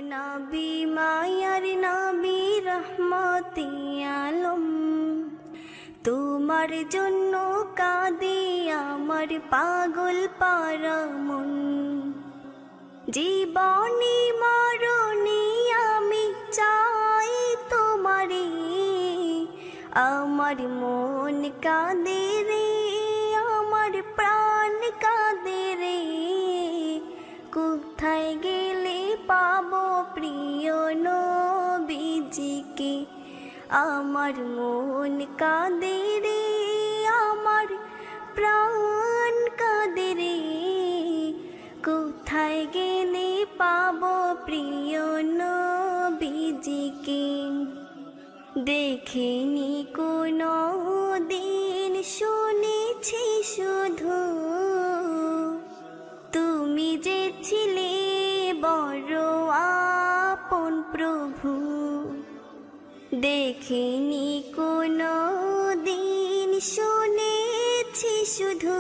নবী মায়ার নবী রহমতে আলম, তোমার জন্য কাঁদে আমার পাগল পারা মন। জীবনী মরণে আমি চাই তোমারে, আমার মন কাঁদে রে, আমার প্রাণ কাঁদে রে। কোথায় গেলে পাবো প্রিয় নবীজিকে, আমার মন কাঁদে রে, আমার প্রাণ কাঁদে রে। কোথায় গেলে পাবো প্রিয় নবীজিকে। দেখিনি কোনো দিন, শুনেছি শুধু তুমি যে ছিলে বড় আপন প্রভু। দেখিনি কোনো দিন, শুনেছি শুধু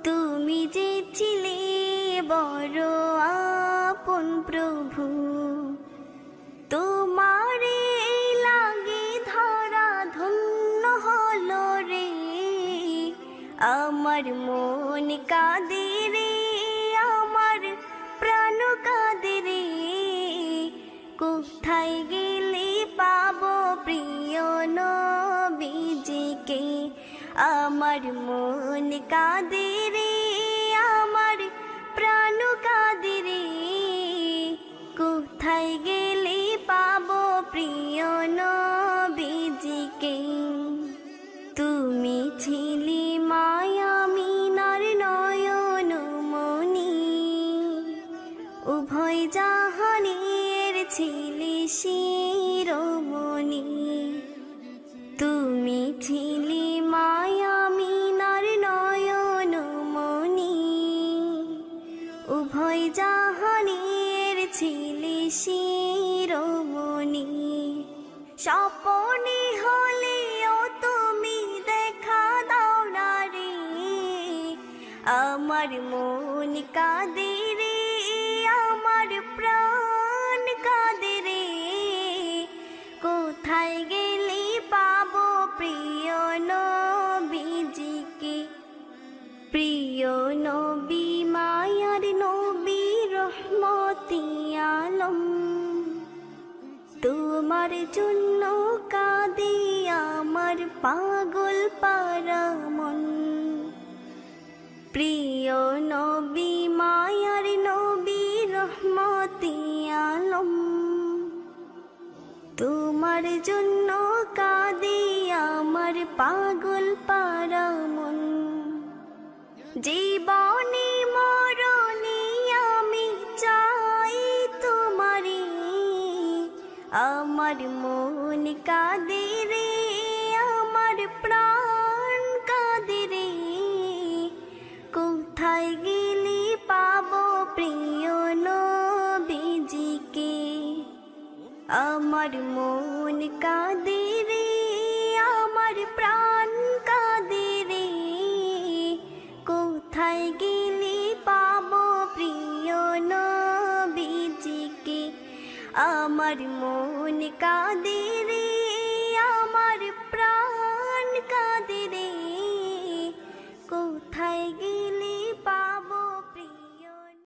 তুমি যে ছিলে বড় আপন প্রভু। তোমারে লাগে ধরা ধন্য হলো রে, আমার মন কাঁদে রে, আমার প্রাণ কাঁদে রে। কোথায় গেলে পাবো প্রিয় নবীজিকে, আমার মন কাঁদে রে, আমার প্রাণ কাঁদে রে। কোথায় গেলে পাবো প্রিয় নবীজিকে। তুমি ছিলে মায়ামিনার নয়ন মনি, উভয় জাহানের ছিলে শিরোমণি। তুমি ছিলে মায়ামিনার নয়ন মনি, উভয় জাহানের ছিলে শিরোমণি। স্বপনে হলেও তুমি দেখা দাও না রে, আমার মন কাঁদে রে, আমার প্রাণ কাঁদে রে। কোথায় গেলে পাবো প্রিয় নবীজিকে, প্রিয় নবী মায়ার নবী রহমতে আলম। তোমার জন্য কাঁদে আমার পাগল পারা মন। প্রিয় নবী মায়ার নবী রহমতে আলম, তোমার জন্য কাঁদে আমার পাগল পারা মন। জীবনে মরণে আমি চাই তোমারে, আমার মন কাঁদে রে, আমার প্রাণ কাঁদে রে। কোথায় গেলে পাবো প্রিয় নবীজিকে, আমার মন কাঁদে রে, আমার প্রাণ কাঁদে রে। কোথায় গেলে পাবো প্রিয় নবীজিকে, আমার মন কাঁদে রে।